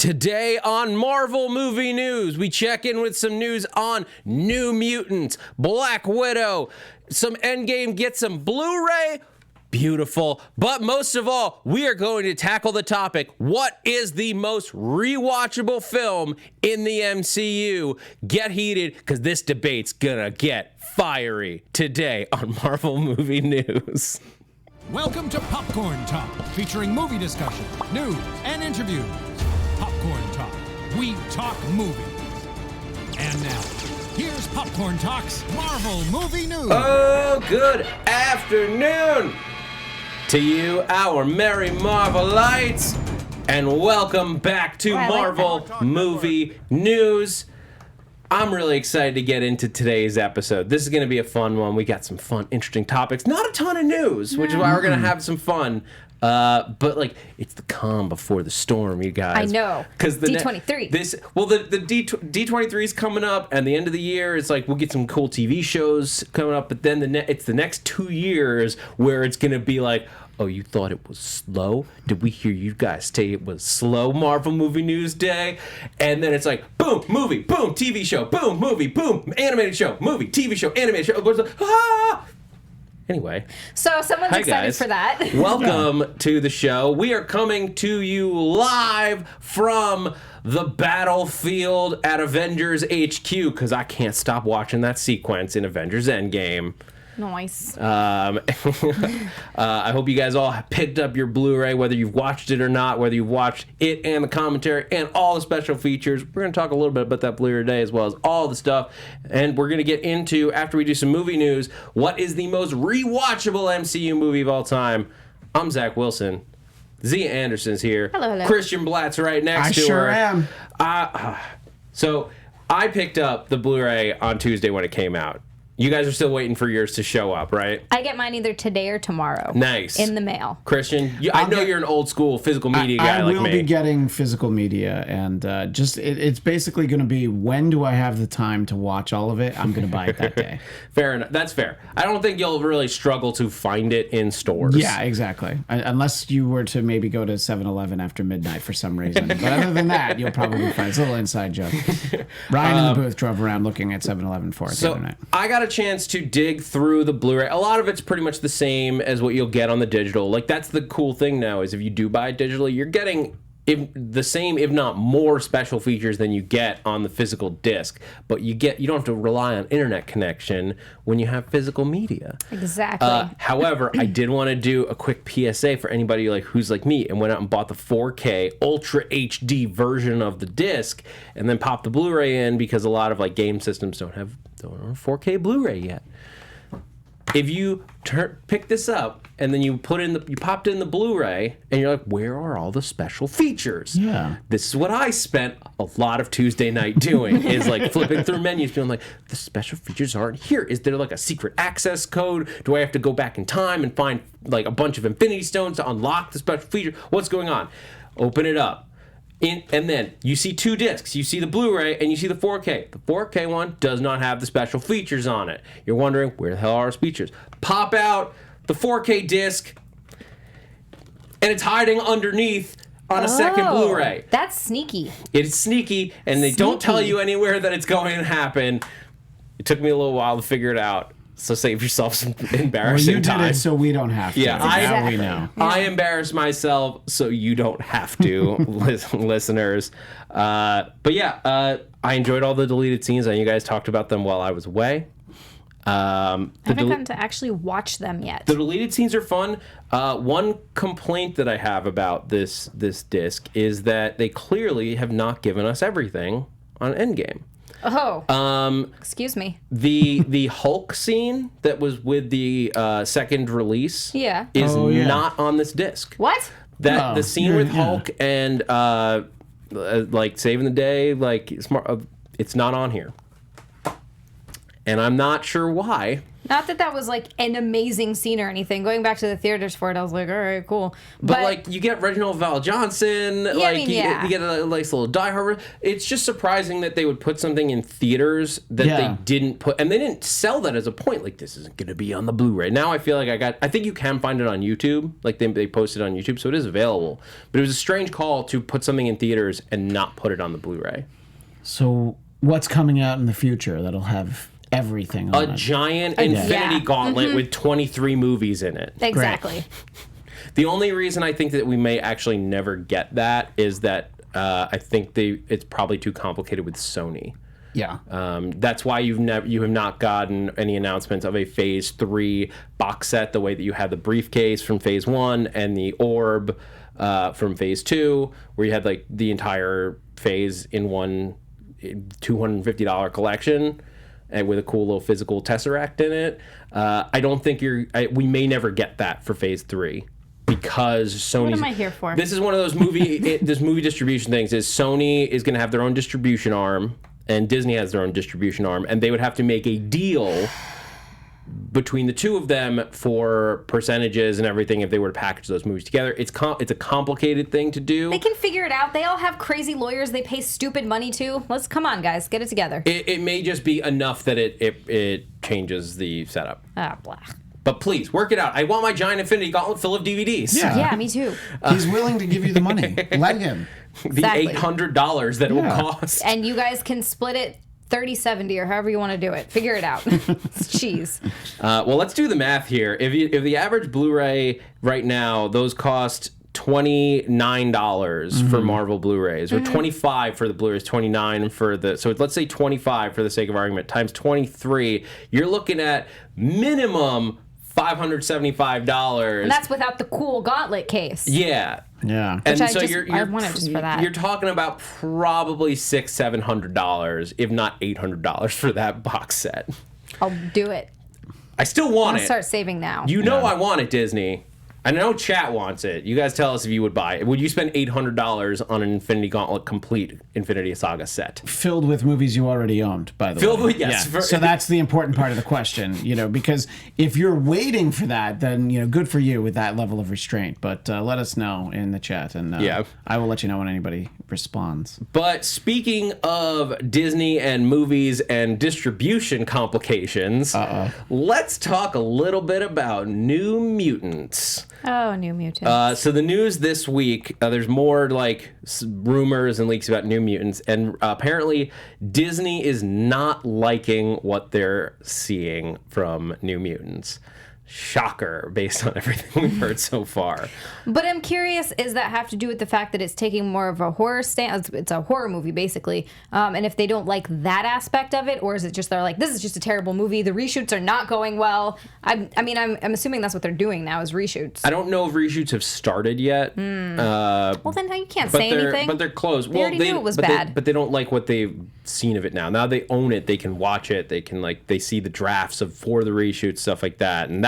Today on Marvel Movie News, we check in with some news on New Mutants, Black Widow, some Endgame, get some Blu-ray. Beautiful. But most of all, we are going to tackle the topic, what is the most rewatchable film in the MCU? Get heated, because this debate's gonna get fiery today on Marvel Movie News. Welcome to Popcorn Talk, featuring movie discussion, news, and interviews. Popcorn Talk, we talk movies. And now, here's Popcorn Talk's Marvel Movie News. Oh, good afternoon to you, our merry Marvelites, and welcome back to Marvel Movie News. I'm really excited to get into today's episode. This is going to be a fun one. We got some fun, interesting topics. Not a ton of news, which is why we're going to have some fun. But like, it's the calm before the storm, you guys. I know. Because the D23. The D23 is coming up, and the end of the year, it's like we'll get some cool TV shows coming up. But then it's the next 2 years where it's going to be like, oh, you thought it was slow? Did we hear you guys say it was slow Marvel Movie News Day? And then it's like, boom, movie, boom, TV show, boom, movie, boom, animated show, movie, TV show, animated show. Ah! Anyway. So someone's excited guys. for that. Welcome to the show. We are coming to you live from the battlefield at Avengers HQ, because I can't stop watching that sequence in Avengers Endgame. Nice. I hope you guys all picked up your Blu-ray, whether you've watched it or not, whether you've watched it and the commentary and all the special features. We're going to talk a little bit about that Blu-ray today, as well as all the stuff. And we're going to get into, after we do some movie news, what is the most rewatchable MCU movie of all time. I'm Zach Wilson. Xia Anderson's here. Hello. Christian Blatt's right next to her. I sure am. So I picked up the Blu-ray on Tuesday when it came out. You guys are still waiting for yours to show up, right? I get mine either today or tomorrow. Nice. In the mail. Christian, I know you're an old school physical media guy like me. I will be getting physical media, and it's basically going to be, when do I have the time to watch all of it? I'm going to buy it that day. Fair enough. That's fair. I don't think you'll really struggle to find it in stores. Yeah, exactly. Unless you were to maybe go to 7-Eleven after midnight for some reason. But other than that, you'll probably find it. It's a little inside joke. Ryan in the booth drove around looking at 7-Eleven for it the other night. I got a chance to dig through the Blu-ray. A lot of it's pretty much the same as what you'll get on the digital. Like, that's the cool thing now, is if you do buy it digitally, you're getting the same, if not more, special features than you get on the physical disc. But you don't have to rely on internet connection when you have physical media. Exactly. However, I did want to do a quick PSA for anybody who's like me and went out and bought the 4K Ultra HD version of the disc and then popped the Blu-ray in, because a lot of game systems don't have 4K Blu-ray yet. If you pick this up and then you popped in the Blu-ray and you're like, where are all the special features? Yeah. This is what I spent a lot of Tuesday night doing, is flipping through menus, feeling like the special features aren't here. Is there a secret access code? Do I have to go back in time and find a bunch of Infinity Stones to unlock the special feature? What's going on? Open it up. And then you see two discs. You see the Blu-ray and you see the 4K. The 4K one does not have the special features on it. You're wondering, where the hell are our features? Pop out the 4K disc, and it's hiding underneath on a second Blu-ray. That's sneaky. It's sneaky, and they don't tell you anywhere that it's going to happen. It took me a little while to figure it out. So save yourself some embarrassing time. You did it so we don't have to. Yeah, now we know. I embarrassed myself so you don't have to, listeners. But yeah, I enjoyed all the deleted scenes. I know you guys talked about them while I was away. I haven't gotten to actually watch them yet. The deleted scenes are fun. One complaint that I have about this disc is that they clearly have not given us everything on Endgame. Oh. Excuse me. The Hulk scene that was with the second release is not on this disc. What? The scene with Hulk and saving the day, it's not on here. And I'm not sure why. Not that was like an amazing scene or anything. Going back to the theaters for it, I was like, all right, cool. But like, you get Reginald Val Johnson. Yeah, like, you get a nice little Die Hard. It's just surprising that they would put something in theaters that they didn't put, and they didn't sell that as a point. Like, this isn't going to be on the Blu-ray. Now I feel like I think you can find it on YouTube. Like, they posted on YouTube, so it is available. But it was a strange call to put something in theaters and not put it on the Blu-ray. So what's coming out in the future that'll have everything on a giant infinity gauntlet with 23 movies in it. Exactly. Great. The only reason I think that we may actually never get that is that I think it's probably too complicated with Sony. Yeah. That's why you have not gotten any announcements of a Phase 3 box set the way that you had the briefcase from Phase 1 and the orb from Phase 2, where you had like the entire phase in one $250 collection. And with a cool little physical Tesseract in it. I don't think we may never get that for Phase 3 because Sony. What am I here for? This is one of those movie distribution things. Is Sony is going to have their own distribution arm, and Disney has their own distribution arm, and they would have to make a deal between the two of them for percentages and everything if they were to package those movies together. It's a complicated thing to do. They can figure it out. They all have crazy lawyers they pay stupid money to. Come on, guys, get it together. It may just be enough that it changes the setup. Blah. But please, work it out. I want my giant Infinity Gauntlet full of DVDs. Yeah, me too. He's willing to give you the money. Let him. The $800 that it will cost. And you guys can split it 30-70 or however you want to do it. Figure it out. It's cheese. Well, let's do the math here. If the average Blu-ray right now, those cost $29 for Marvel Blu-rays, or $25 for the Blu-rays, $29 for the. So let's say $25 for the sake of argument times 23. You're looking at minimum $575. And that's without the cool gauntlet case. Yeah. Yeah. And Which so I wanted just for that. You're talking about probably $600-700, if not $800 for that box set. I'll do it. I still want I'll it. start saving now. You know I want it, Disney. I know chat wants it. You guys tell us if you would buy it. Would you spend $800 on an Infinity Gauntlet complete Infinity Saga set? Filled with movies you already owned, by the way. Filled with, yes. Yeah. So that's the important part of the question, because if you're waiting for that, then, good for you with that level of restraint. But let us know in the chat, and I will let you know when anybody responds. But speaking of Disney and movies and distribution complications, let's talk a little bit about New Mutants. Oh, New Mutants. So the news this week, there's more rumors and leaks about New Mutants, and apparently Disney is not liking what they're seeing from New Mutants. Shocker, based on everything we've heard so far. But I'm curious, does that have to do with the fact that it's taking more of a horror stance? It's a horror movie, basically. And if they don't like that aspect of it, or is it just they're like, this is just a terrible movie, the reshoots are not going well? I'm assuming that's what they're doing now, is reshoots. I don't know if reshoots have started yet. Well, then you can't say anything. But they're close. They already knew it was bad. But they don't like what they've seen of it now. Now they own it. They can watch it. They can they see the drafts for the reshoots, stuff like that. And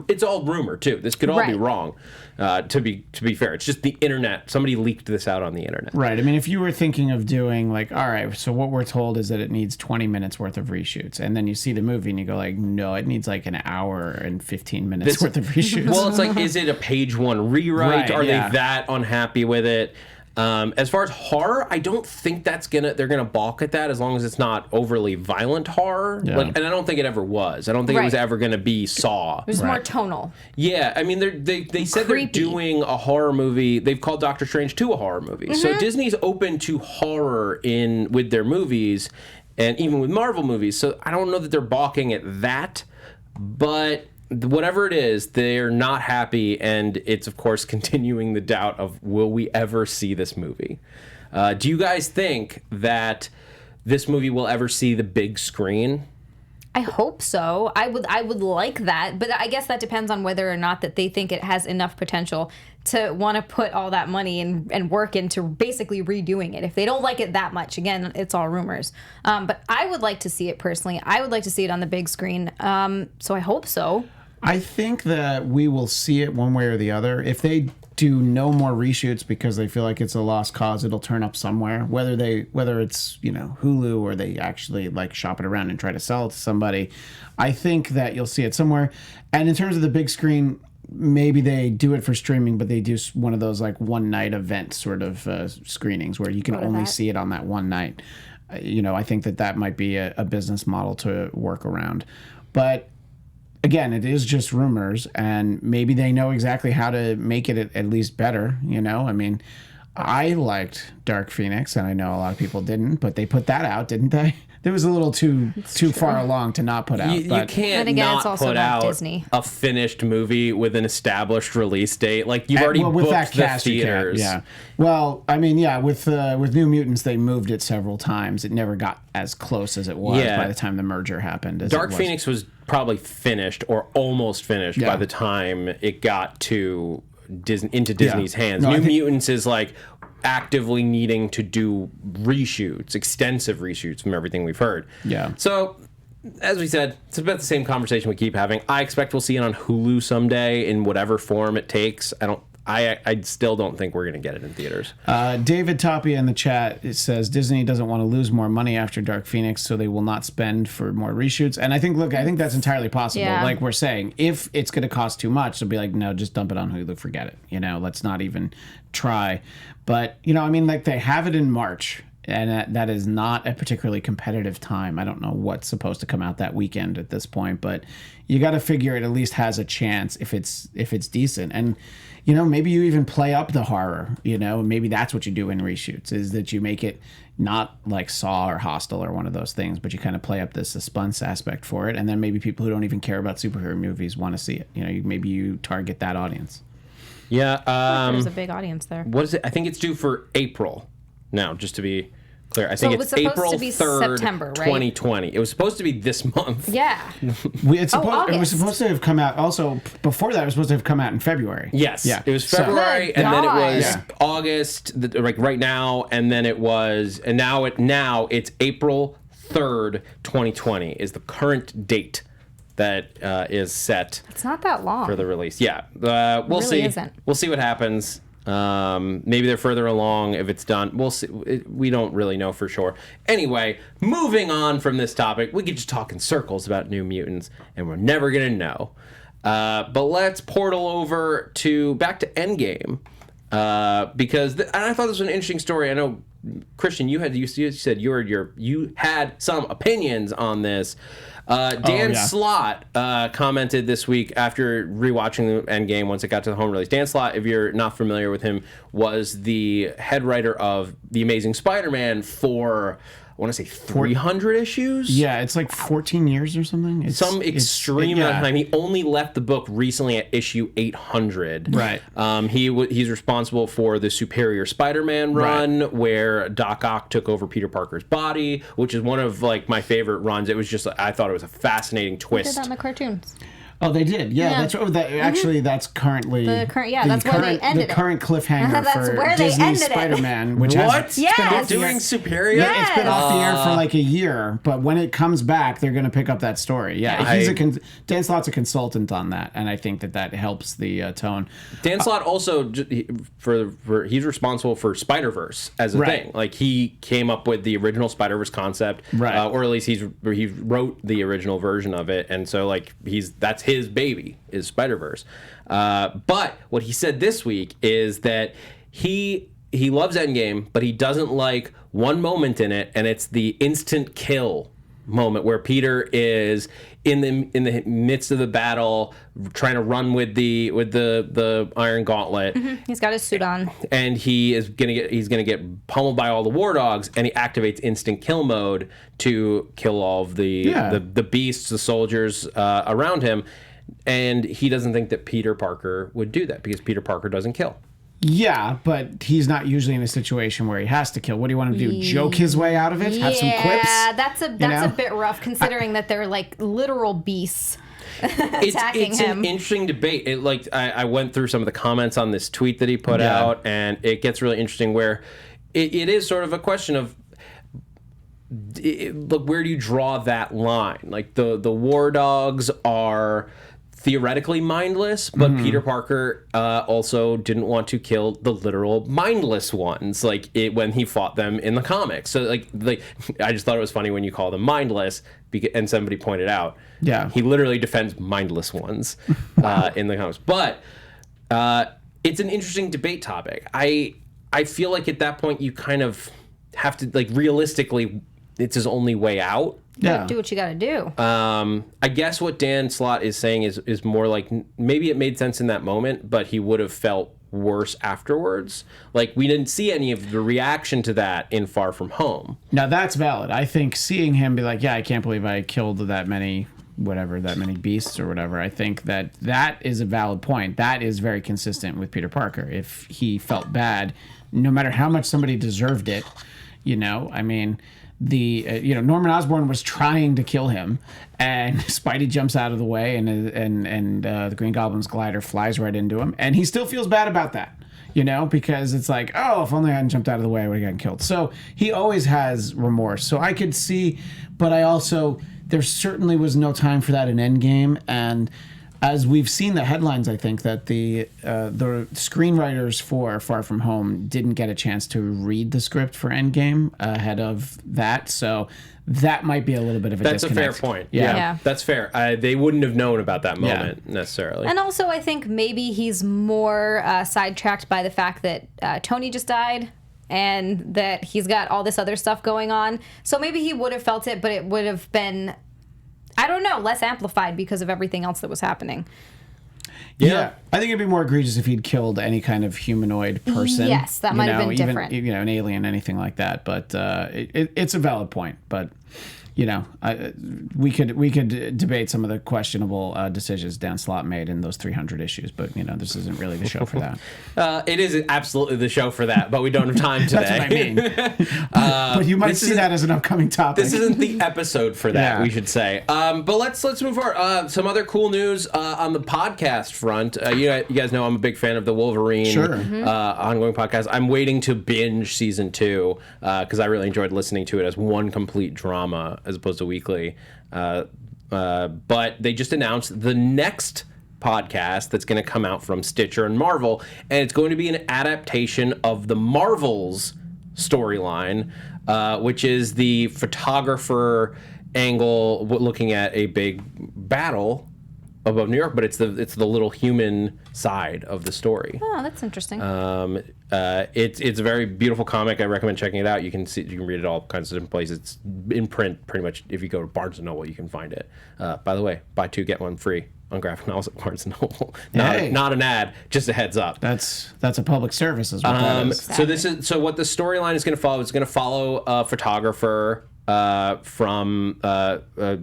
it's all rumor too. This could all be wrong. To be fair, it's just the internet. Somebody leaked this out on the internet. Right. I mean, if you were thinking of doing all right, so what we're told is that it needs 20 minutes worth of reshoots, and then you see the movie and you go no, it needs an hour and 15 minutes worth of reshoots. Well, it's is it a page one rewrite? Right, Are they that unhappy with it? As far as horror, I don't think they're gonna balk at that as long as it's not overly violent horror. Yeah. And I don't think it ever was. I don't think it was ever gonna be Saw. It was more tonal. Yeah, I mean they said they're doing a horror movie. They've called Doctor Strange 2 a horror movie. So Disney's open to horror with their movies, and even with Marvel movies. So I don't know that they're balking at that, but whatever it is, they're not happy, and it's of course continuing the doubt of, will we ever see this movie? Do you guys think that this movie will ever see the big screen? I hope so. I would like that, but I guess that depends on whether or not that they think it has enough potential to want to put all that money and work into basically redoing it. If they don't like it that much, again, it's all rumors. But I would like to see it personally. I would like to see it on the big screen. So I hope so. I think that we will see it one way or the other. If they do no more reshoots because they feel like it's a lost cause. It'll turn up somewhere, whether it's Hulu or they actually like shop it around and try to sell it to somebody. I think that you'll see it somewhere. And in terms of the big screen, maybe they do it for streaming, but they do one of those like one night event sort of screenings where you can only see it on that one night. I think that might be a business model to work around, but. Again, it is just rumors, and maybe they know exactly how to make it at least better, I mean, I liked Dark Phoenix, and I know a lot of people didn't, but they put that out, didn't they? It was a little too far along to not put out. You can't again, not it's also put not out Disney. a finished movie with an established release date. Like, you've already with booked that cast, the theaters. Yeah. Well, I mean, with New Mutants, they moved it several times. It never got as close as it was by the time the merger happened. Dark Phoenix was probably finished or almost finished by the time it got to into Disney's hands. No, Mutants is like actively needing to do reshoots, extensive reshoots from everything we've heard. Yeah. So, as we said, it's about the same conversation we keep having. I expect we'll see it on Hulu someday in whatever form it takes. I still don't think we're going to get it in theaters. David Tapia in the chat, it says Disney doesn't want to lose more money after Dark Phoenix, so they will not spend for more reshoots. And I think that's entirely possible. Yeah. Like we're saying, if it's going to cost too much, they'll be like, no, just dump it on Hulu, forget it. Let's not even try. But, I mean, like they have it in March, and that is not a particularly competitive time. I don't know what's supposed to come out that weekend at this point, but you got to figure it at least has a chance if it's decent. And maybe you even play up the horror. Maybe that's what you do in reshoots, is that you make it not like Saw or Hostel or one of those things, but you kind of play up the suspense aspect for it, and then maybe people who don't even care about superhero movies want to see it. Maybe you target that audience. Yeah. There's a big audience there. What is it? I think it's due for April. Now, just to be clear, I think it's April 3rd, September, right? 2020. It was supposed to be this month. Yeah. It was supposed to have come out. Also, before that, it was supposed to have come out in February. Yes. Yeah. It was February, Good and then it was God. August, like right now, and then it was, and now it's April 3rd, 2020 is the current date that is set It's not that long. for the release. Yeah. We'll really see. isn't. We'll see what happens. Maybe they're further along if it's done. We'll see. We don't really know for sure. Anyway, moving on from this topic, we could just talk in circles about New Mutants, and we're never gonna know. But let's portal over back to Endgame, because and I thought this was an interesting story. I know, Christian, you said you had some opinions on this. Dan Slott commented this week after rewatching the Endgame once it got to the home release. Dan Slott, if you're not familiar with him, was the head writer of The Amazing Spider-Man for, I want to say 300 issues? Yeah, it's like 14 years or something. Some extreme amount of time. He only left the book recently at issue 800. Right. He's responsible for the Superior Spider-Man run, where Doc Ock took over Peter Parker's body, which is one of like my favorite runs. It was just, I thought it was a fascinating twist. They did that in the cartoons. Oh, they did. Yeah. That's actually that's currently That's where they ended the current cliffhanger That's for where they Disney's ended it. Spider-Man, which What? has Yes. been off the Doing air. Superior? Yeah, it's been off the air Yes. for like a year, but when it comes back, they're going to pick up that story. Yeah, Dan Slott's a consultant on that, and I think that helps the tone. Dan Slott also he's responsible for Spider-Verse as a thing. Like, he came up with the original Spider-Verse concept, or at least he wrote the original version of it, and so like that's his baby is Spider-Verse. But what he said this week is that he loves Endgame, but he doesn't like one moment in it, and it's the instant kill moment where Peter is in the midst of the battle trying to run with the Iron Gauntlet. Mm-hmm. He's got his suit on, and he's gonna get pummeled by all the War Dogs, and he activates instant kill mode to kill all of the beasts, the soldiers around him. And he doesn't think that Peter Parker would do that because Peter Parker doesn't kill. Yeah, but he's not usually in a situation where he has to kill. What do you want him to do? Joke his way out of it? Have some quips? Yeah, that's a bit rough considering that they're like literal beasts attacking it's him. An interesting debate. I went through some of the comments on this tweet that he put out, and it gets really interesting where it is sort of a question of, look, where do you draw that line? Like the War Dogs are theoretically mindless, but Peter Parker also didn't want to kill the literal mindless ones, like when he fought them in the comics. So like I just thought it was funny when you call them mindless, and somebody pointed out, he literally defends mindless ones in the comics. But it's an interesting debate topic. I feel like at that point you kind of have to, like, realistically, it's his only way out. Yeah. Do what you got to do. I guess what Dan Slott is saying is more like, maybe it made sense in that moment, but he would have felt worse afterwards. Like, we didn't see any of the reaction to that in Far From Home. Now, that's valid. I think seeing him be like, yeah, I can't believe I killed that many beasts or whatever, I think that is a valid point. That is very consistent with Peter Parker. If he felt bad, no matter how much somebody deserved it, I mean... Norman Osborn was trying to kill him, and Spidey jumps out of the way, and the Green Goblin's glider flies right into him, and he still feels bad about that, because it's like, oh, if only I hadn't jumped out of the way, I would have gotten killed. So he always has remorse. So I could see, but there certainly was no time for that in Endgame, and as we've seen the headlines, I think that the screenwriters for Far From Home didn't get a chance to read the script for Endgame ahead of that, so that might be a little bit of a disconnect. That's a fair point. Yeah. That's fair. They wouldn't have known about that moment necessarily. And also, I think maybe he's more sidetracked by the fact that Tony just died, and that he's got all this other stuff going on. So maybe he would have felt it, but it would have been, I don't know, less amplified because of everything else that was happening. Yeah. I think it'd be more egregious if he'd killed any kind of humanoid person. Yes, that might have been different. Even, an alien, anything like that. But it's a valid point. But we could debate some of the questionable decisions Dan Slott made in those 300 issues. But this isn't really the show for that. It is absolutely the show for that, but we don't have time today. That's what I mean. But you might see that as an upcoming topic. This isn't the episode for that, we should say. But let's move forward. Some other cool news on the podcast front. You guys know I'm a big fan of the Wolverine ongoing podcast. I'm waiting to binge season 2 because I really enjoyed listening to it as one complete drama as opposed to weekly. But they just announced the next podcast that's going to come out from Stitcher and Marvel, and it's going to be an adaptation of the Marvels storyline, which is the photographer angle looking at a big battle above New York, but it's the little human side of the story. Oh, that's interesting. It's a very beautiful comic. I recommend checking it out. You can read it all kinds of different places. It's in print pretty much. If you go to Barnes & Noble, you can find it. By the way, buy 2 get 1 free on graphic novels at Barnes & Noble. Not an ad, just a heads up. That's a public service is what that is. Exactly. So what the storyline is going to follow is going to follow a photographer from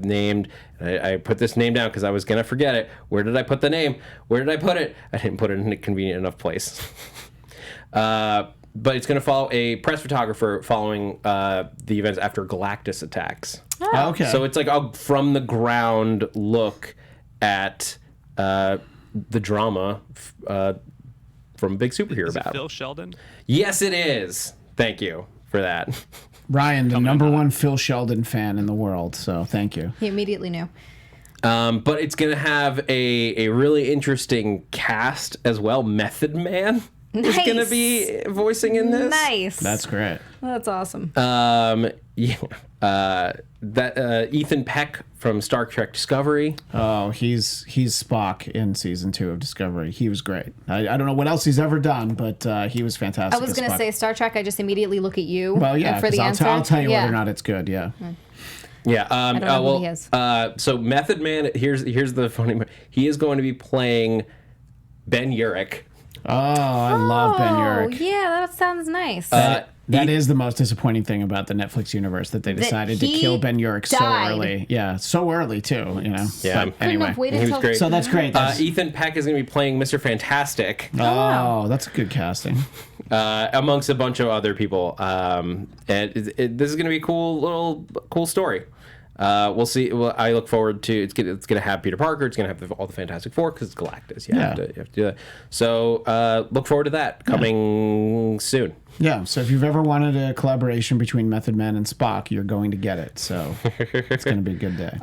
named, I put this name down because I was gonna forget it. Where did I put the name? Where did I put it? I didn't put it in a convenient enough place. But it's gonna follow a press photographer following the events after Galactus attacks. Oh. Okay. So it's like a from the ground look at the drama from a big superhero Is it battle. Phil Sheldon? Yes, it is. Thank you for that. Ryan, the number one Phil Sheldon fan in the world, so thank you. He immediately knew. But it's going to have a really interesting cast as well. Method Man is going to be voicing in this. Nice. That's great. That's awesome. Ethan Peck from Star Trek Discovery. Oh, he's Spock in season 2 of Discovery. He was great. I don't know what else he's ever done, but he was fantastic. I was going to say Star Trek. I just immediately look at you. Well, yeah, for the answer. I'll tell you whether or not it's good. Yeah. Yeah. I don't know who he is. So Method Man. Here's the funny part. He is going to be playing Ben Urich. Oh, I love Ben Urich. Yeah, that sounds nice. That is the most disappointing thing about the Netflix universe, that they decided to kill Ben Urich so early. Yeah, so early too. Yeah. But anyway, have waited he was till great. so that's great. Ethan Peck is going to be playing Mr. Fantastic. Oh, that's a good casting. Amongst a bunch of other people. And this is going to be a cool story. We'll see. Well, I look forward to it's going to have Peter Parker. It's going to have all the Fantastic Four because it's Galactus. You have to do that. So look forward to that coming soon. Yeah, so if you've ever wanted a collaboration between Method Man and Spock, you're going to get it. So it's going to be a good day.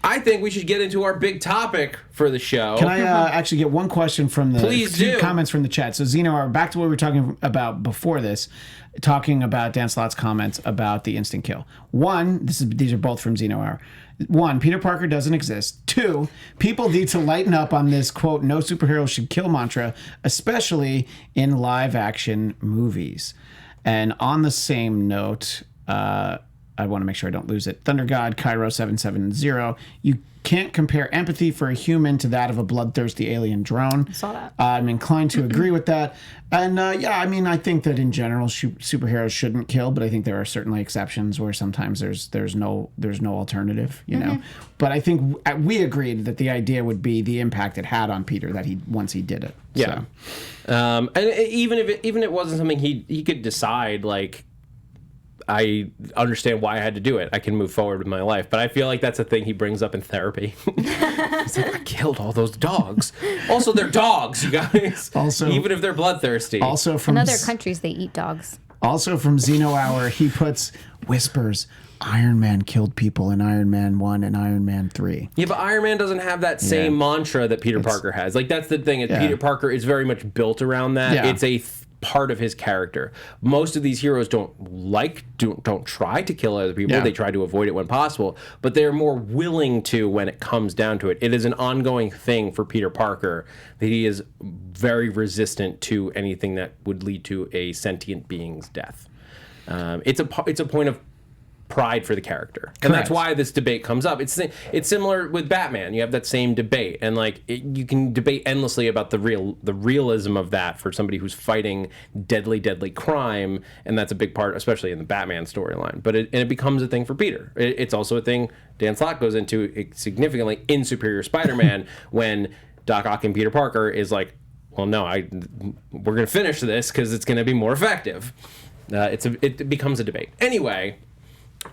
I think we should get into our big topic for the show. Can I actually get one question from the Please do. comments from the chat? So Zeno, back to what we were talking about before this, talking about Dan Slott's comments about the instant kill. One, these are both from Zeno Hour. One, Peter Parker doesn't exist. Two, people need to lighten up on this, quote, no superhero should kill mantra, especially in live action movies. And on the same note, I want to make sure I don't lose it. Thunder God, Cairo 770, you can't compare empathy for a human to that of a bloodthirsty alien drone. I saw that. I'm inclined to agree with that. And yeah, I mean, I think that in general, superheroes shouldn't kill, but I think there are certainly exceptions where sometimes there's no alternative, you know. But I think we agreed that the idea would be the impact it had on Peter that once he did it. Yeah. So. And even if it wasn't something he could decide, like, I understand why I had to do it. I can move forward with my life. But I feel like that's a thing he brings up in therapy. He's like, I killed all those dogs. Also, they're dogs, you guys. Also, even if they're bloodthirsty. Also from In other countries, they eat dogs. Also from Zeno Hour, he puts whispers. Iron Man killed people in Iron Man 1 and Iron Man 3. Yeah, but Iron Man doesn't have that same mantra that Peter Parker has. Like, that's the thing. Peter Parker is very much built around that. Yeah. It's a part of his character. Most of these heroes don't try to kill other people. Yeah. They try to avoid it when possible, but they're more willing to when it comes down to it. It is an ongoing thing for Peter Parker that he is very resistant to anything that would lead to a sentient being's death. It's a point of pride for the character, and that's why this debate comes up. It's similar with Batman. You have that same debate, and like you can debate endlessly about the realism of that for somebody who's fighting deadly crime, and that's a big part, especially in the Batman storyline. But it becomes a thing for Peter. It's also a thing Dan Slott goes into significantly in Superior Spider-Man when Doc Ock and Peter Parker is like, well, no, we're gonna finish this because it's gonna be more effective. It becomes a debate anyway.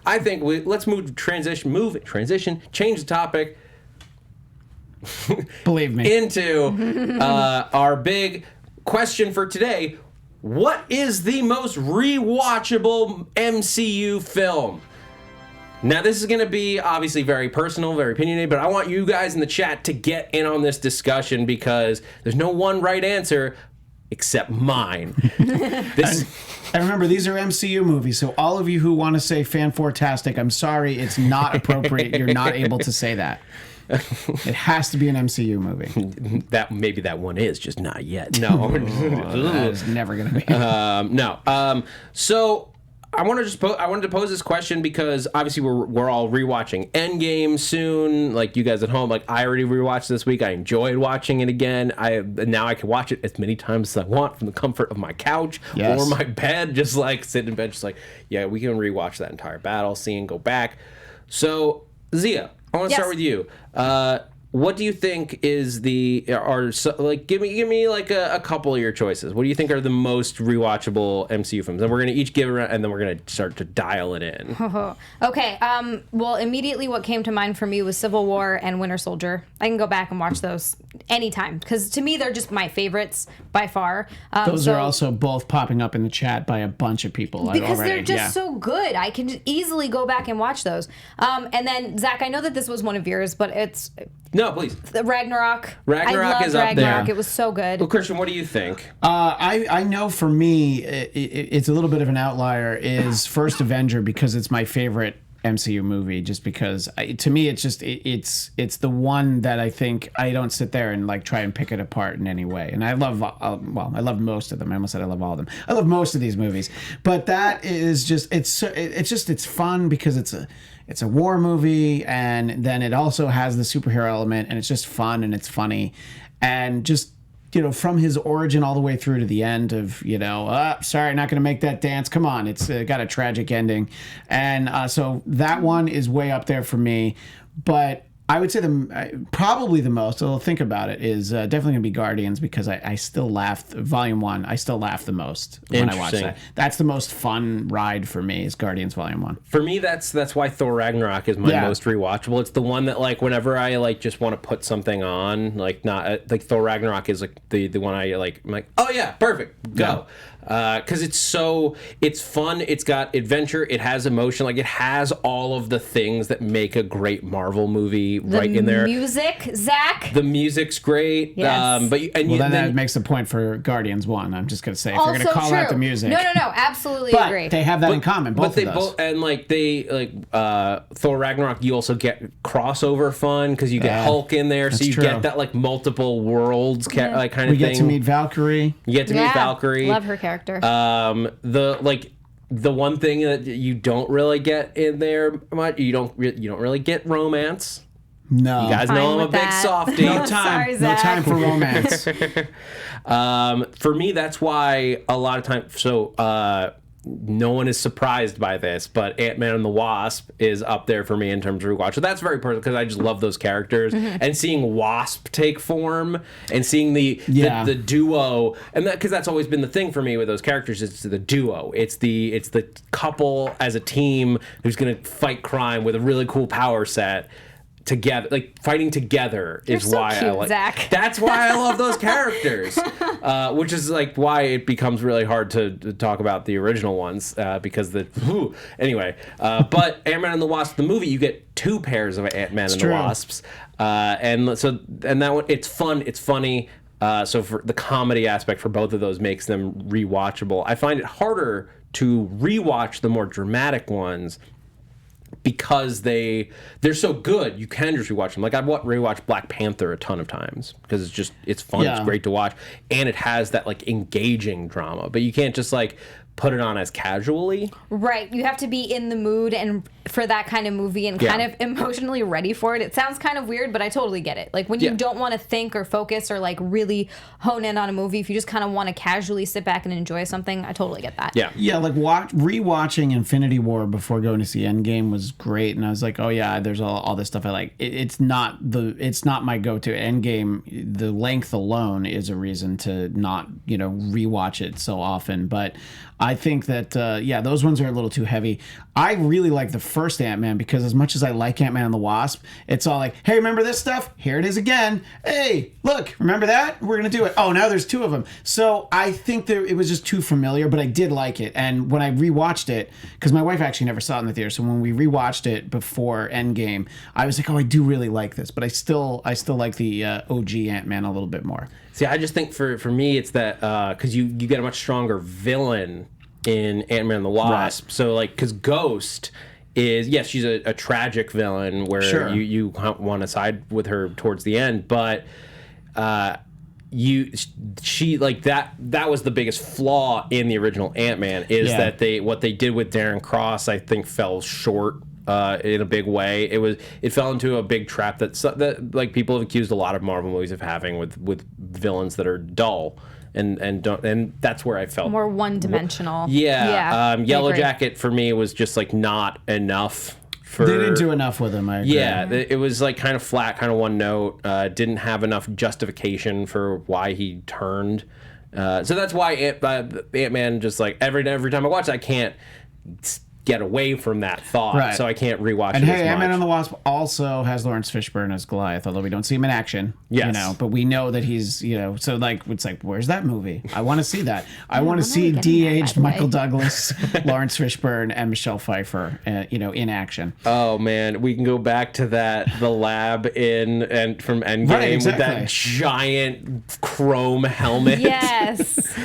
I think let's transition, change the topic. Believe me. Into our big question for today. What is the most rewatchable MCU film? Now, this is going to be obviously very personal, very opinionated, but I want you guys in the chat to get in on this discussion because there's no one right answer except mine. And remember, these are MCU movies, so all of you who want to say fan-fortastic, I'm sorry, it's not appropriate. You're not able to say that. It has to be an MCU movie. Maybe that one is, just not yet. No. That is never going to be. No. So I wanted to pose this question because obviously we're all rewatching Endgame soon. Like you guys at home, like I already rewatched this week. I enjoyed watching it again. Now I can watch it as many times as I want from the comfort of my couch or my bed. Just like sit in bed, just like we can rewatch that entire battle scene, go back. So Xia, I want to start with you. What do you think is give me like a couple of your choices. What do you think are the most rewatchable MCU films? And we're going to each give it, and then we're going to start to dial it in. Okay. Well, immediately what came to mind for me was Civil War and Winter Soldier. I can go back and watch those anytime because to me they're just my favorites by far. Those are also both popping up in the chat by a bunch of people because already. They're just so good. I can easily go back and watch those. And then Zach, I know that this was one of yours, but it's no, please. Ragnarok. Ragnarok is up there. It was so good. Well, Christian, what do you think? I know for me, it's a little bit of an outlier, is First Avenger because it's my favorite MCU movie, just because to me it's the one that I think I don't sit there and like try and pick it apart in any way. And I love I love most of them. I almost said I love all of them. I love most of these movies, but that is just it's fun because it's a war movie, and then it also has the superhero element, and it's just fun and it's funny, and just from his origin all the way through to the end of, sorry, not going to make that dance. Come on. It's got a tragic ending. And so that one is way up there for me. But I would say probably the most, I'll think about it, is definitely going to be Guardians because I still laughed. Volume 1, I still laugh the most when I watch that. That's the most fun ride for me is Guardians Volume 1. For me, that's why Thor Ragnarok is my most rewatchable. It's the one that like whenever I like just want to put something on, like not like Thor Ragnarok is like the one I'm like, oh yeah, perfect, go. because it's fun, it's got adventure, it has emotion, like it has all of the things that make a great Marvel movie right in there. Music, Zach. The music's great. Yes. That makes a point for Guardians 1. I'm just gonna say, if you're gonna call out the music. No, absolutely but agree. they have that in common. Both of those. And Thor Ragnarok, you also get crossover fun because you get Hulk in there, so you get that like multiple worlds kind of thing. We get to meet Valkyrie. You get to meet Valkyrie. Love her character. The one thing that you don't really get in there much, you don't really get romance. No, you guys know I'm a big softie. No time, no time for romance. For me, that's why a lot of times. So no one is surprised by this, but Ant-Man and the Wasp is up there for me in terms of rewatch. So that's very personal because I just love those characters and seeing Wasp take form and seeing the duo, and that because that's always been the thing for me with those characters. It's the duo. It's the couple as a team who's going to fight crime with a really cool power set. Together, like fighting together is why cute, I like. Zach. That's why I love those characters, which is like why it becomes really hard to talk about the original ones because anyway. But Ant-Man and the Wasp, the movie, you get 2 pairs of Ant-Man and the Wasps, and that one, it's fun, it's funny. So for the comedy aspect for both of those makes them rewatchable. I find it harder to rewatch the more dramatic ones. Because they're so good, you can just rewatch them. Like I've rewatched Black Panther a ton of times because it's fun, it's great to watch, and it has that like engaging drama. But you can't just like put it on as casually. Right, you have to be in the mood and for that kind of movie and kind of emotionally ready for it. It sounds kind of weird, but I totally get it. Like when you don't want to think or focus or like really hone in on a movie, if you just kind of want to casually sit back and enjoy something, I totally get that. Yeah, like rewatching Infinity War before going to see Endgame was great, and I was like, oh yeah, there's all this stuff I like. It's not my go-to. Endgame, the length alone is a reason to not rewatch it so often, but I think that those ones are a little too heavy. I really like the first Ant-Man because as much as I like Ant-Man and the Wasp, it's all like, hey, remember this stuff? Here it is again. Hey, look, remember that? We're going to do it. Oh, now there's 2 of them. So I think that it was just too familiar, but I did like it. And when I rewatched it, because my wife actually never saw it in the theater, so when we rewatched it before Endgame, I was like, oh, I do really like this. But I still like the OG Ant-Man a little bit more. See, I just think for me, it's that because you get a much stronger villain in Ant-Man and the Wasp. Right. So, like, because Ghost is, yes, she's a tragic villain where you want to side with her towards the end, but she like that was the biggest flaw in the original Ant-Man is that what they did with Darren Cross, I think, fell short in a big way. It fell into a big trap that like people have accused a lot of Marvel movies of having with villains that are dull. And that's where I felt more one-dimensional. Yellow Jacket for me was just like not enough. They didn't do enough with him. I agree. Yeah, it was like kind of flat, kind of one note. Didn't have enough justification for why he turned. So that's why Ant-Man just like every time I watch it, I can't get away from that thought, so I can't rewatch it as much. And Ant-Man and the Wasp also has Lawrence Fishburne as Goliath, although we don't see him in action. Yes. But we know that he's, so like, it's like, where's that movie? I want to see that. I want to see de-aged Michael Douglas, Lawrence Fishburne, and Michelle Pfeiffer, in action. Oh man, we can go back to the lab from Endgame with that giant chrome helmet. Yes.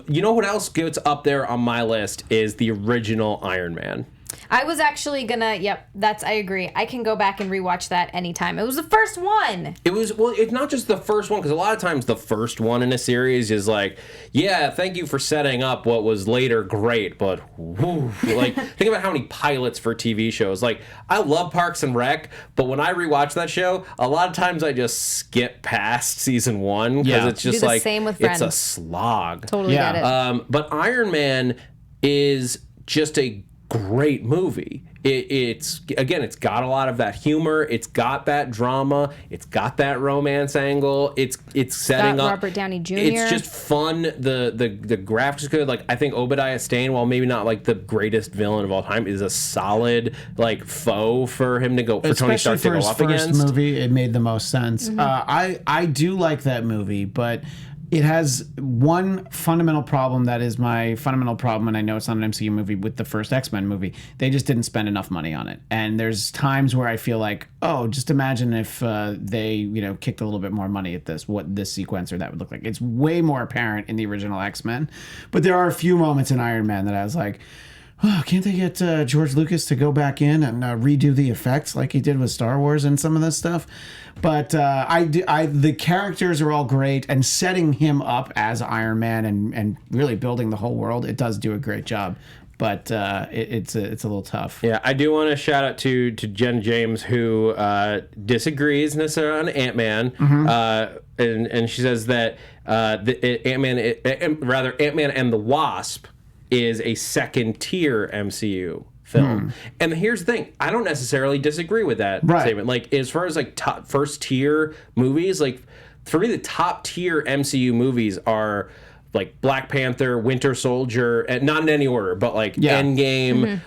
You know what else gets up there on my list is the original Iron Man. I was actually gonna. Yep, I agree. I can go back and rewatch that anytime. It was the first one. It's not just the first one because a lot of times the first one in a series is like, yeah, thank you for setting up what was later great, but like think about how many pilots for TV shows. Like I love Parks and Rec, but when I rewatch that show, a lot of times I just skip past season 1 because it's just like same with Friends. It's a slog. Totally get it. But Iron Man is just a great movie. It's got a lot of that humor. It's got that drama. It's got that romance angle. It's setting up Robert Downey Jr. It's just fun. The graphics are good. Like I think Obadiah Stane, while maybe not like the greatest villain of all time, is a solid like foe for him to go for Tony Stark to go up against. Especially for his first movie, it made the most sense. I do like that movie, but it has one fundamental problem that is my fundamental problem, and I know it's not an MCU movie, with the first X-Men movie. They just didn't spend enough money on it. And there's times where I feel like, oh, just imagine if they, kicked a little bit more money at this, what this sequence or that would look like. It's way more apparent in the original X-Men. But there are a few moments in Iron Man that I was like, oh, can't they get George Lucas to go back in and redo the effects like he did with Star Wars and some of this stuff? But the characters are all great, and setting him up as Iron Man and really building the whole world, it does do a great job. But it's a little tough. Yeah, I do want to shout out to Jen James, who disagrees necessarily on Ant-Man, and she says that Ant-Man and the Wasp is a second-tier MCU film. And here's the thing, I don't necessarily disagree with that statement. Like, as far as like top first-tier movies, like for me the top-tier MCU movies are like Black Panther, Winter Soldier, and not in any order, but like Endgame,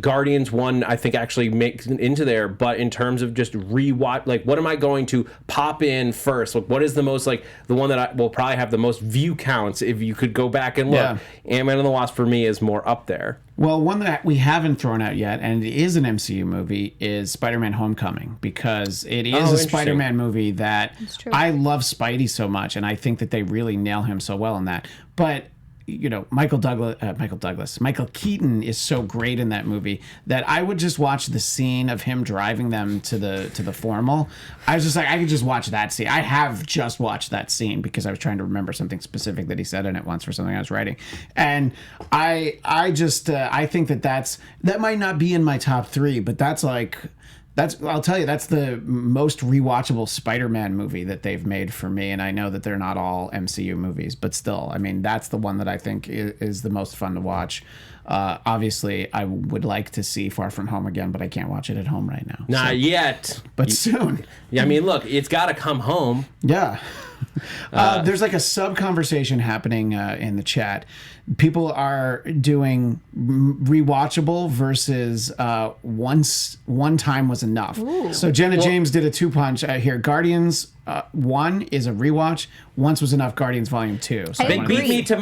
Guardians 1, I think actually makes it into there. But in terms of just rewatch, like what am I going to pop in first? Like what is the most, like the one that I will probably have the most view counts if you could go back and look. Yeah. Ant-Man and the Wasp for me is more up there. Well, one that we haven't thrown out yet, and it is an MCU movie, is Spider-Man Homecoming, because it is a Spider-Man movie that I love Spidey so much, and I think that they really nail him so well in that. But Michael Keaton is so great in that movie that I would just watch the scene of him driving them to the formal. I was just like, I could just watch that scene. I have just watched that scene because I was trying to remember something specific that he said in it once for something I was writing. And I think that might not be in my top 3, but I'll tell you, that's the most rewatchable Spider-Man movie that they've made for me, and I know that they're not all MCU movies, but still, I mean, that's the one that I think is the most fun to watch. Obviously, I would like to see Far From Home again, but I can't watch it at home right now. Not yet. But soon. Yeah, I mean, look, it's got to come home. Yeah. There's like a sub-conversation happening in the chat. People are doing rewatchable versus one time was enough. Ooh. So Jenna James did a 2-punch here. Guardians 1 is a rewatch. Once was enough. Guardians Volume 2. So you beat me to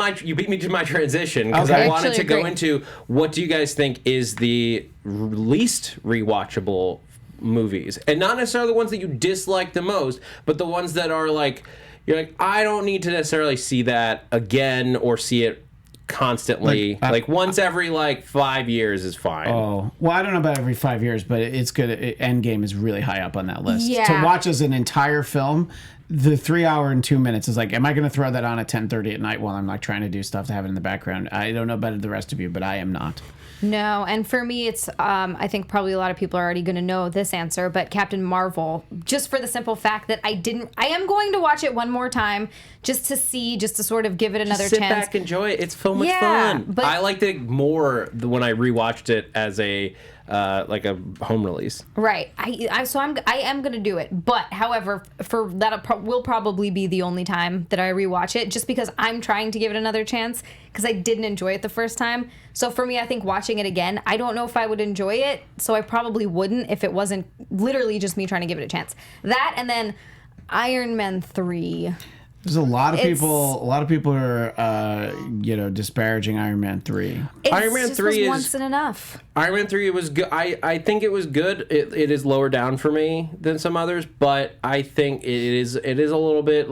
my transition because I wanted to go into what do you guys think is the least rewatchable movies, and not necessarily the ones that you dislike the most, but the ones that are like you're like, I don't need to necessarily see that again or see it constantly. Like once every 5 years is fine. Oh, well, I don't know about every 5 years, but it's good. Endgame is really high up on that list. Yeah. To watch as an entire film, the 3 hour and 2 minutes is like, am I going to throw that on at 10:30 at night while I'm like trying to do stuff to have it in the background? I don't know about the rest of you, but I am not. No, and for me, it's, I think probably a lot of people are already going to know this answer, but Captain Marvel, just for the simple fact that I am going to watch it one more time just to sort of give it another chance. Sit back, enjoy it. It's so much fun. But I liked it more when I rewatched it as a home release. Right. I am going to do it. But, however, for that will probably be the only time that I rewatch it, just because I'm trying to give it another chance because I didn't enjoy it the first time. So for me, I think watching it again, I don't know if I would enjoy it, so I probably wouldn't if it wasn't literally just me trying to give it a chance. That and then Iron Man 3. There's a lot of people are disparaging Iron Man 3. Iron Man 3 is once and enough. Iron Man 3 was good. I think it was good. It is lower down for me than some others, but I think it is a little bit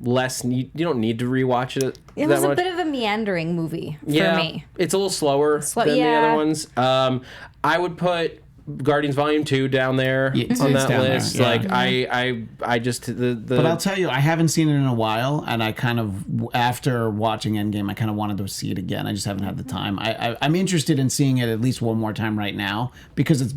less. You don't need to rewatch it. It was a bit of a meandering movie for me. It's a little slower than the other ones. I would put Guardians Volume 2 down there on that list. There, yeah. I just But I'll tell you, I haven't seen it in a while, and I kind of, after watching Endgame, I kind of wanted to see it again. I just haven't had the time. I'm interested in seeing it at least one more time right now because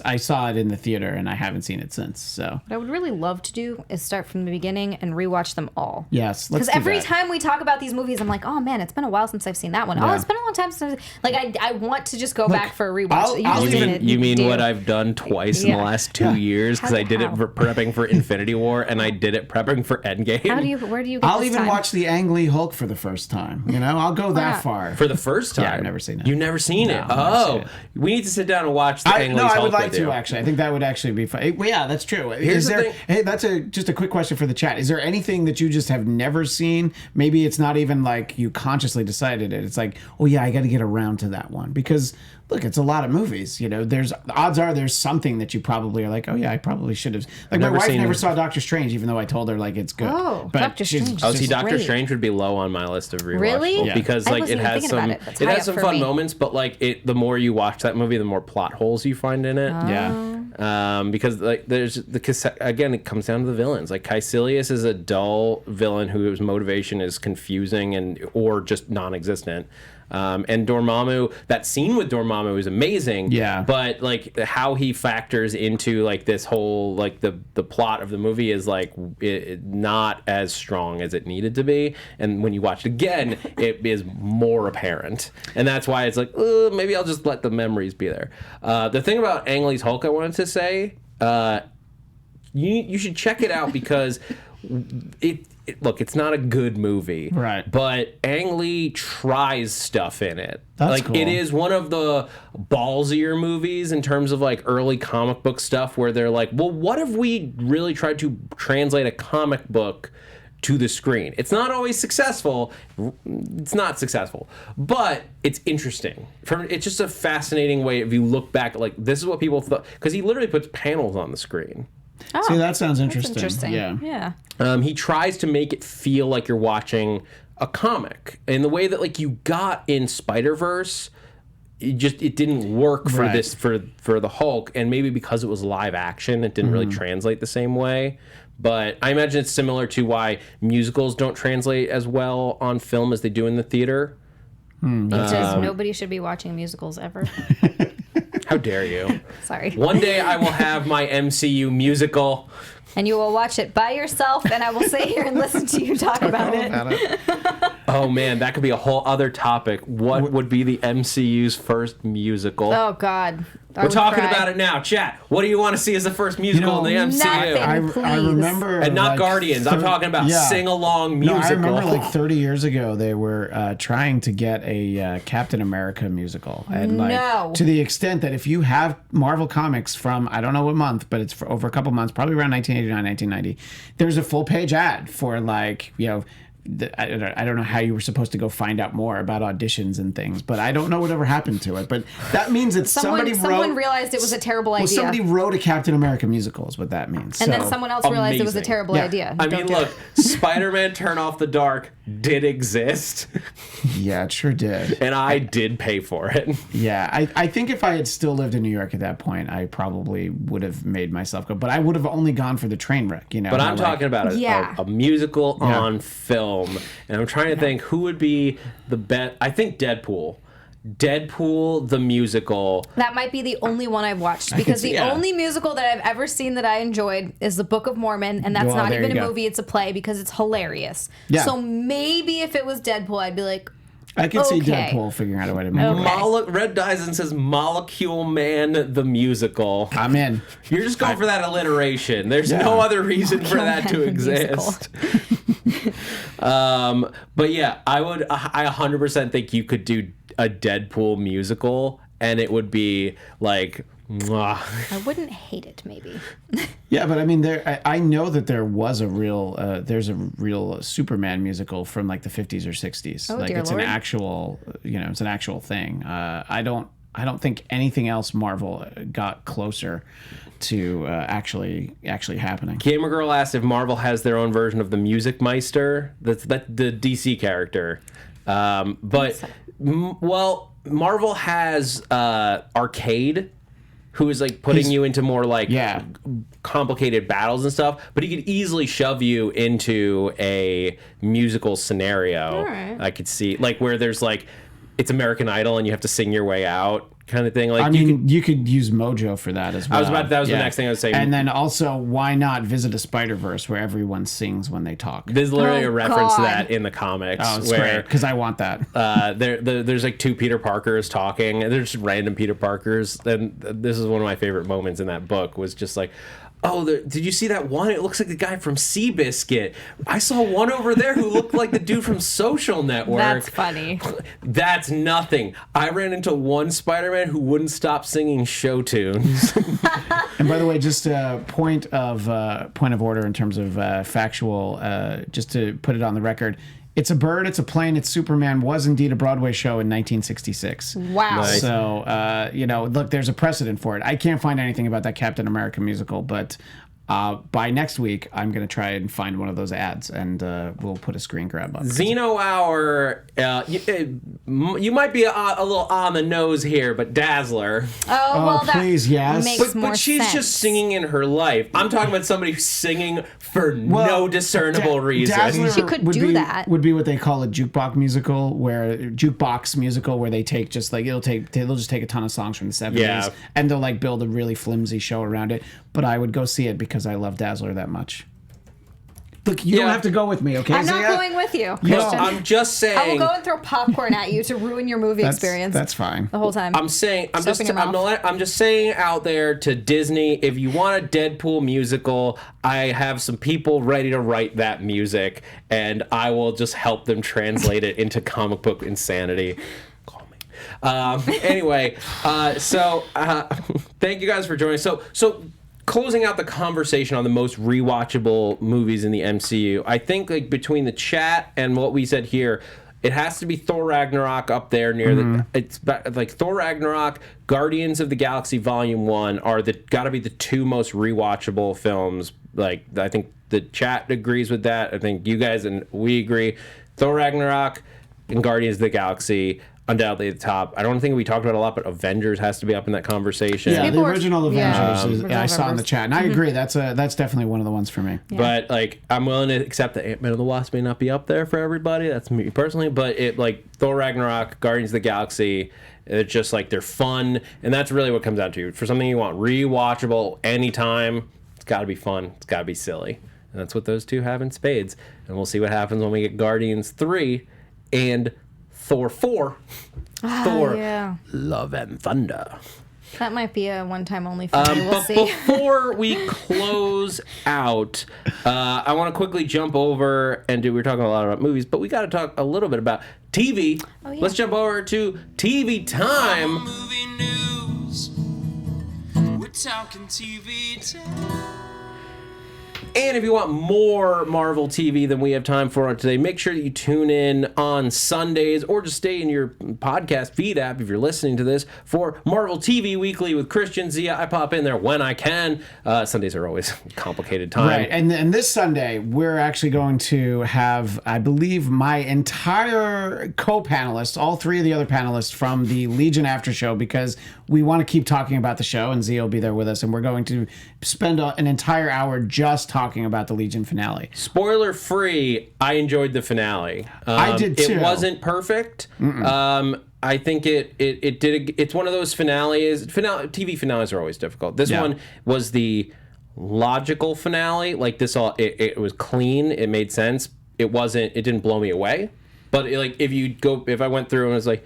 I saw it in the theater and I haven't seen it since. So what I would really love to do is start from the beginning and rewatch them all. Yes, because every time we talk about these movies, I'm like, oh man, it's been a while since I've seen that one. Yeah. Oh, it's been a long time since I want to just go back for a rewatch. You mean do. what I've done twice in the last 2 years? Because I did it for prepping for Infinity War, and I did it prepping for Endgame. Where do you get I'll this even time? watch the Ang Lee Hulk for the first time. You know, I'll go that far. For the first time? Yeah, I've never seen it. You've never seen it? I've never seen it. We need to sit down and watch the Ang Lee's No, I Hulk would like with you. to, actually. I think that would actually be fun. Well, yeah, that's true. Here's the thing. Hey, that's just a quick question for the chat. Is there anything that you just have never seen? Maybe it's not even like you consciously decided it. It's like, oh yeah, I got to get around to that one. Because look, it's a lot of movies. You know, odds are there's something that you probably are like, oh yeah, I probably should have. Like my wife never saw Doctor Strange, even though I told her like it's good. Oh, but Doctor Strange. Oh, see, Doctor Great. Strange would be low on my list of rewatchables. Really? Yeah. Because I like wasn't it even has thinking some, about it. That's it high has up some for fun me. moments, but like the more you watch that movie, the more plot holes you find in it. Yeah. Because like there's again, it comes down to the villains. Like Caecilius is a dull villain whose motivation is confusing or just non-existent. And Dormammu, that scene with Dormammu is amazing. Yeah. But like how he factors into like this whole like the plot of the movie is like not as strong as it needed to be. And when you watch it again, it is more apparent. And that's why it's like maybe I'll just let the memories be there. The thing about Ang Lee's Hulk I wanted to say, you should check it out because look, it's not a good movie. Right. But Ang Lee tries stuff in it. That's like cool. It is one of the ballsier movies in terms of like early comic book stuff where they're like, well, what if we really tried to translate a comic book to the screen? It's not always successful. It's not successful, but it's interesting. It's just a fascinating way if you look back. Like this is what people thought because he literally puts panels on the screen. Oh, See, that sounds interesting. that's interesting. Yeah. He tries to make it feel like you're watching a comic in the way that like you got in Spider-Verse. It didn't work for Right. this for the Hulk, and maybe because it was live action, it didn't really translate the same way. But I imagine it's similar to why musicals don't translate as well on film as they do in the theater. Because nobody should be watching musicals ever. How dare you? Sorry. One day I will have my MCU musical. And you will watch it by yourself, and I will sit here and listen to you talk about it. Oh man, that could be a whole other topic. What would be the MCU's first musical? Oh, God. We're talking about it now. Chat, what do you want to see as the first musical in the MCU? nothing. I Please. remember, And not like, Guardians. I'm talking about sing-along musical. No, I remember like 30 years ago they were trying to get a Captain America musical, and like No. to the extent that if you have Marvel comics from I don't know what month, but it's for over a couple months, probably around 1989, 1990. There's a full page ad for like I don't know how you were supposed to go find out more about auditions and things, but I don't know whatever happened to it. But that means that Someone realized it was a terrible idea. Well, somebody wrote a Captain America musical is what that means. And then someone else realized it was a Amazing. terrible idea. I Don't mean, do look, it. Spider-Man Turn Off the Dark did exist, Yeah, it sure did. and I did pay for it. Yeah, I think if I had still lived in New York at that point, I probably would have made myself go. But I would have only gone for the train wreck, you know. But I'm talking about a musical on film, and I'm trying to think who would be the best. I think Deadpool the musical. That might be the only one I've watched because the only musical that I've ever seen that I enjoyed is The Book of Mormon, and that's Well, not there even you a go. movie, it's a play because it's hilarious. Yeah. So maybe if it was Deadpool, I'd be like, I could see okay. Deadpool figuring out a way to make it work. Red Dyson says Molecule Man the musical. I'm in. You're just going for that alliteration. There's no other reason for that to Man the exist. But yeah, I 100% think you could do a Deadpool musical, and it would be like, mwah. I wouldn't hate it, maybe. Yeah, but I mean, I know that there was a real, there's a real Superman musical from like the 50s or 60s. Oh, like dear it's Lord. an actual, it's an actual thing. I don't think anything else Marvel got closer to actually happening. Gamer Girl asked if Marvel has their own version of the Music Meister. That's the DC character. Well, Marvel has Arcade, who is like putting you into more like complicated battles and stuff, but he could easily shove you into a musical scenario. All right. I could see like where there's like it's American Idol and you have to sing your way out. kind of thing. Like I mean, you could use Mojo for that as well. That was the next thing I was saying. And then also, why not visit a Spider-Verse where everyone sings when they talk? There's literally a reference to God. that in the comics. Oh, it's where great, because I want that. there's like two Peter Parkers talking, and there's just random Peter Parkers. And this is one of my favorite moments in that book, was just like, oh, did you see that one? It looks like the guy from Seabiscuit. I saw one over there who looked like the dude from Social Network. That's funny. That's nothing. I ran into one Spider-Man who wouldn't stop singing show tunes. And by the way, just a point of order in terms of factual, just to put it on the record. It's a Bird, It's a Plane, It's Superman was indeed a Broadway show in 1966. Wow. Nice. So, look, there's a precedent for it. I can't find anything about that Captain America musical, but by next week, I'm going to try and find one of those ads, and we'll put a screen grab up. Xeno Hour, you might be a little on the nose here, but Dazzler. Oh, well, please, that yes. makes more But she's sense. just singing in her life. I'm talking about somebody who's singing for no discernible reason. Dazzler She could would do be, that. Would be what they call a jukebox musical, where they take just like they'll just take a ton of songs from the 70s, Yeah. and they'll like build a really flimsy show around it. But I would go see it because I love Dazzler that much. Look, you don't have to go with me, okay? I'm not Zia? going with you. Look, Christian. I'm just saying. I will go and throw popcorn at you to ruin your movie experience That's fine. the whole time. I'm Soap in your mouth. I'm just saying out there to Disney, if you want a Deadpool musical, I have some people ready to write that music, and I will just help them translate it into comic book insanity. Call me. Anyway, thank you guys for joining. So closing out the conversation on the most rewatchable movies in the MCU, I think like between the chat and what we said here, it has to be Thor Ragnarok up there near it's like Thor Ragnarok, Guardians of the Galaxy Volume 1 are gotta be the two most rewatchable films. Like, I think the chat agrees with that. I think you guys and we agree. Thor Ragnarok and Guardians of the Galaxy, undoubtedly at the top. I don't think we talked about it a lot, but Avengers has to be up in that conversation. Yeah, the People were- original Avengers. yeah. I saw in the chat, and I agree. That's definitely one of the ones for me. But like, I'm willing to accept that Ant-Man and the Wasp may not be up there for everybody. That's me personally. But it like Thor Ragnarok, Guardians of the Galaxy, it's just like they're fun, and that's really what comes down to. For something you want rewatchable anytime, it's got to be fun. It's got to be silly, and that's what those two have in spades. And we'll see what happens when we get Guardians 3 and Thor 4. Thor, yeah. Love and Thunder. That might be a one-time only for me. We'll But see. before we close out, I want to quickly jump over and we were talking a lot about movies, but we got to talk a little bit about TV. Oh, yeah. Let's jump over to TV time. Movie news. We're talking TV time. And if you want more Marvel TV than we have time for today, make sure that you tune in on Sundays or just stay in your podcast feed app if you're listening to this for Marvel TV Weekly with Christian Zia. I pop in there when I can. Sundays are always a complicated time. Right, and this Sunday, we're actually going to have, I believe, my entire co-panelists, all three of the other panelists from the Legion After Show, because we want to keep talking about the show, and Zia will be there with us, and we're going to spend an entire hour just talking about the Legion finale. Spoiler free, I enjoyed the finale. I did too. It wasn't perfect. I think it did. It's one of those finales. TV finales are always difficult. This one was the logical finale. Like this, it was clean. It made sense. It wasn't. It didn't blow me away. But if I went through and was like,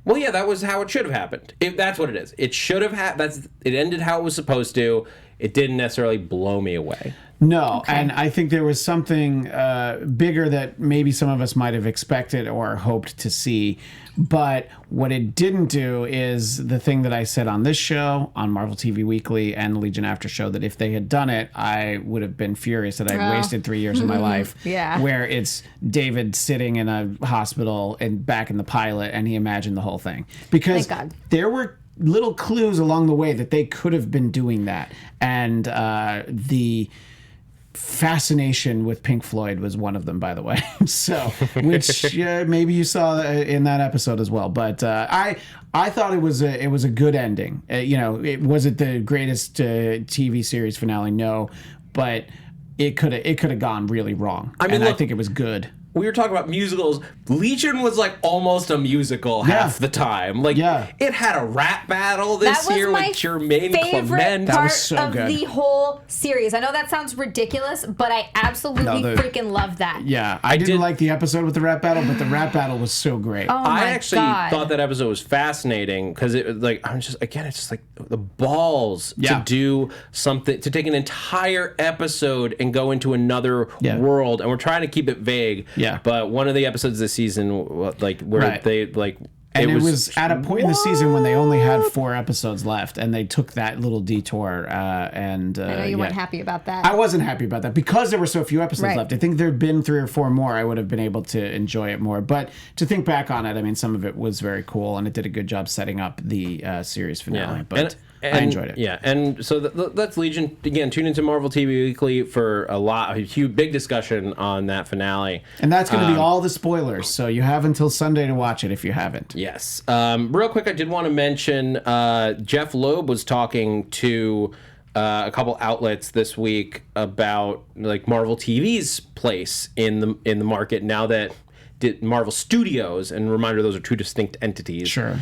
well, yeah, that was how it should have happened. That's what it is. It should have it ended how it was supposed to. It didn't necessarily blow me away. No, and I think there was something bigger that maybe some of us might have expected or hoped to see. But what it didn't do is the thing that I said on this show, on Marvel TV Weekly and the Legion After Show, that if they had done it, I would have been furious that I'd wasted 3 years of my life. Yeah. Where it's David sitting in a hospital and back in the pilot, and he imagined the whole thing. Because Thank God. there were little clues along the way that they could have been doing that. And the fascination with Pink Floyd was one of them, by the way. So, which maybe you saw in that episode as well. But I thought it was a good ending. Was it the greatest TV series finale? No, but it could have gone really wrong. I think it was good. we were talking about musicals. Legion was like almost a musical half the time. Like, it had a rap battle this year with Jermaine Clement. That was so of the whole series. I know that sounds ridiculous, but I absolutely freaking love that. Yeah, I didn't like the episode with the rap battle, but the rap battle was so great. I actually thought that episode was fascinating because it was like, I'm just, again, it's just like the balls to do something, to take an entire episode and go into another world, and we're trying to keep it vague. Yeah. But one of the episodes this season, like, where they, like... And it was at a point in the season when they only had 4 episodes left, and they took that little detour. And I know you weren't happy about that. I wasn't happy about that because there were so few episodes left. I think there'd been 3 or 4 more, I would have been able to enjoy it more. But to think back on it, I mean, some of it was very cool, and it did a good job setting up the series finale. But I enjoyed it. Yeah, and so that's Legion. Again, tune into Marvel TV Weekly for a huge, big discussion on that finale. And that's going to be all the spoilers, so you have until Sunday to watch it if you haven't. Yes. Real quick, I did want to mention Jeff Loeb was talking to a couple outlets this week about like Marvel TV's place in the market now that Marvel Studios, and reminder, those are 2 distinct entities. Sure.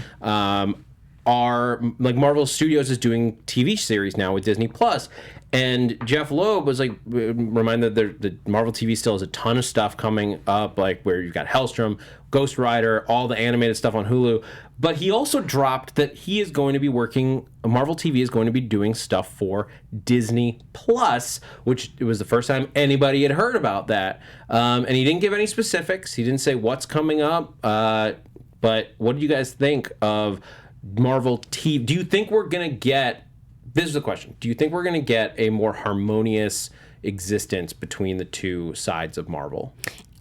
Are like Marvel Studios is doing TV series now with Disney Plus, and Jeff Loeb was like reminded that the Marvel TV still has a ton of stuff coming up, like where you've got Hellstrom, Ghost Rider, all the animated stuff on Hulu. But he also dropped that he is going to be Marvel TV is going to be doing stuff for Disney Plus, which it was the first time anybody had heard about that. And he didn't give any specifics. He didn't say what's coming up. But what do you guys think of Marvel TV? Do you think we're going to get, this is the question, do you think we're going to get a more harmonious existence between the two sides of Marvel?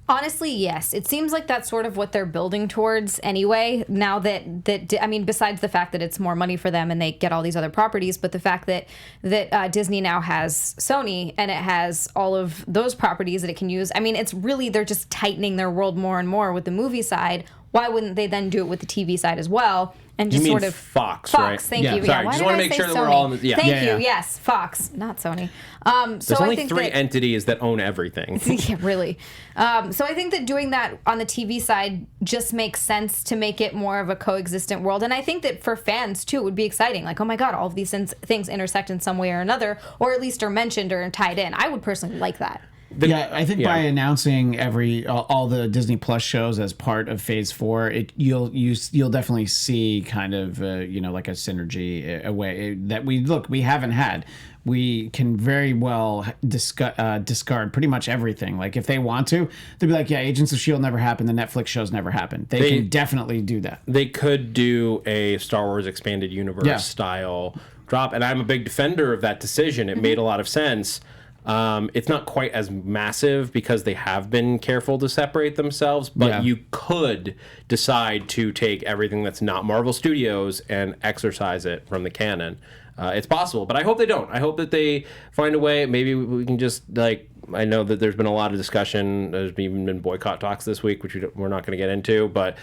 Honestly, yes. It seems like that's sort of what they're building towards anyway. Now that I mean, besides the fact that it's more money for them and they get all these other properties, but the fact that Disney now has Sony and it has all of those properties that it can use. I mean, it's really, they're just tightening their world more and more with the movie side. Why wouldn't they then do it with the TV side as well? And just you mean sort of Fox, right? Thank you. Sorry, Why just did want I to make say sure that Sony? we're all in the, Thank you. Yes, Fox, not Sony. There's only 3 entities that own everything. Yeah, really. So I think that doing that on the TV side just makes sense to make it more of a coexistent world. And I think that for fans, too, it would be exciting. Like, oh my God, all of these things intersect in some way or another, or at least are mentioned or tied in. I would personally like that. I think by announcing all the Disney Plus shows as part of Phase 4, you'll definitely see kind of like a synergy, a way that we haven't had. We can very well discard pretty much everything. Like if they want to, they'll be like, yeah, Agents of S.H.I.E.L.D. never happened. The Netflix shows never happened. They can definitely do that. They could do a Star Wars Expanded Universe style drop, and I'm a big defender of that decision. It made a lot of sense. It's not quite as massive because they have been careful to separate themselves, but you could decide to take everything that's not Marvel Studios and exercise it from the canon. It's possible, but I hope they don't. I hope that they find a way. Maybe we can just, like, I know that there's been a lot of discussion. There's even been boycott talks this week, which we're not going to get into, but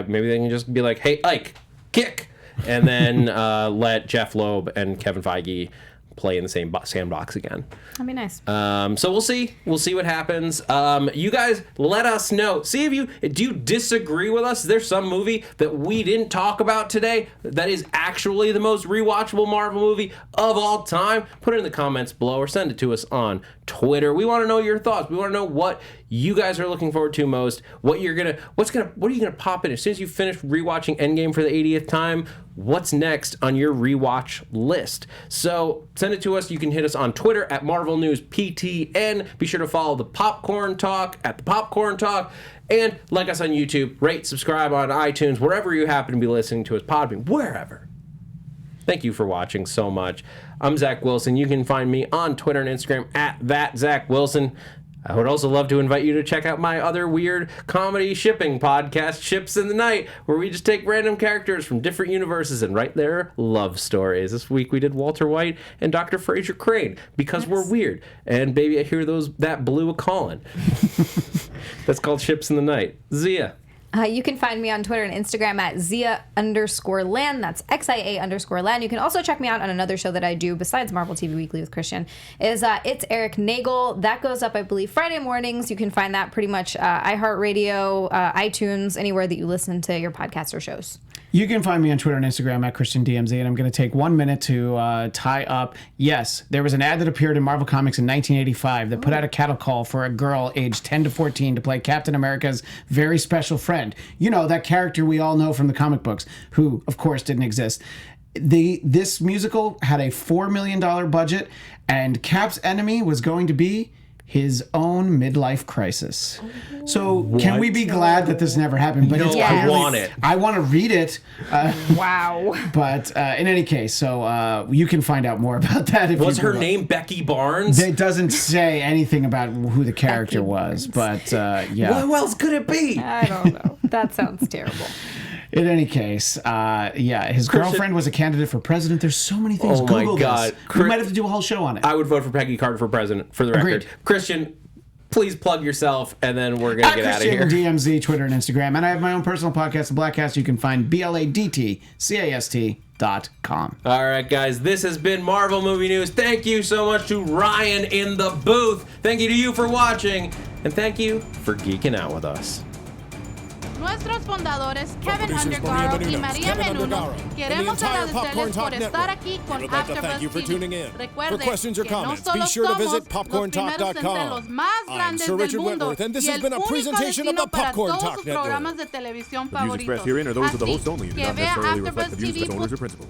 maybe they can just be like, hey, Ike, kick! And then let Jeff Loeb and Kevin Feige play in the same sandbox again. That'd be nice. So we'll see. We'll see what happens. You guys, let us know. See do you disagree with us? Is there some movie that we didn't talk about today that is actually the most rewatchable Marvel movie of all time? Put it in the comments below or send it to us on Twitter. We want to know your thoughts. We want to know what you guys are looking forward to most. What are you gonna pop in as soon as you finish rewatching Endgame for the 80th time? What's next on your rewatch list? So send it to us. You can hit us on Twitter at Marvel News PTN. Be sure to follow the Popcorn Talk at the Popcorn Talk, and like us on YouTube. Rate, subscribe on iTunes, wherever you happen to be listening to us. Podbean, wherever. Thank you for watching so much. I'm Zach Wilson. You can find me on Twitter and Instagram at @ZachWilson. I would also love to invite you to check out my other weird comedy shipping podcast, Ships in the Night, where we just take random characters from different universes and write their love stories. This week we did Walter White and Dr. Fraser Crane because we're weird. And baby, I hear that blew a callin'. That's called Ships in the Night. Xia. You can find me on Twitter and Instagram at Xia_Land. That's XIA_Land. You can also check me out on another show that I do besides Marvel TV Weekly with Christian. It's Eric Nagel. That goes up, I believe, Friday mornings. You can find that pretty much iHeartRadio, iTunes, anywhere that you listen to your podcasts or shows. You can find me on Twitter and Instagram at ChristianDMZ, and I'm going to take 1 minute to tie up. Yes, there was an ad that appeared in Marvel Comics in 1985 that put out a cattle call for a girl aged 10 to 14 to play Captain America's very special friend. You know, that character we all know from the comic books, who, of course, didn't exist. This musical had a $4 million budget, and Cap's enemy was going to be his own midlife crisis. So can we be glad that this never happened? But No, I want it. I want to read it. Wow. But in any case, so you can find out more about that. If Was you her Google. name Becky Barnes? It doesn't say anything about who the character was, but yeah. What else could it be? I don't know. That sounds terrible. In any case, his girlfriend was a candidate for president. There's so many things. Oh my Google God. this. We might have to do a whole show on it. I would vote for Peggy Carter for president, for the record. Agreed. Christian, please plug yourself, and then we're going to get out of here. DMZ, Twitter, and Instagram. And I have my own personal podcast, The Blackcast. You can find BLADTCAST.com. All right, guys, this has been Marvel Movie News. Thank you so much to Ryan in the booth. Thank you to you for watching, and thank you for geeking out with us. Nuestros fundadores Kevin Producers Maria Undergaro y Menounos, Maria Kevin Menounos, Undergaro, and the queremos entire Popcorn agradecerles Talk por estar Network. aquí con We would like to thank you for AfterBuzz tuning TV. in. Recuerden For questions or que no comments, solo be sure to visit somos los primeros entre popcorntalk.com. los más I'm grandes Sir del Richard mundo Wentworth, and this y has el been a único presentation of the destino para Popcorn todos Talk sus Network. programas de televisión The views expressed favoritos. herein are those of the host Así only and do que not vea necessarily reflect the AfterBuzz views of TV. its owners or principals.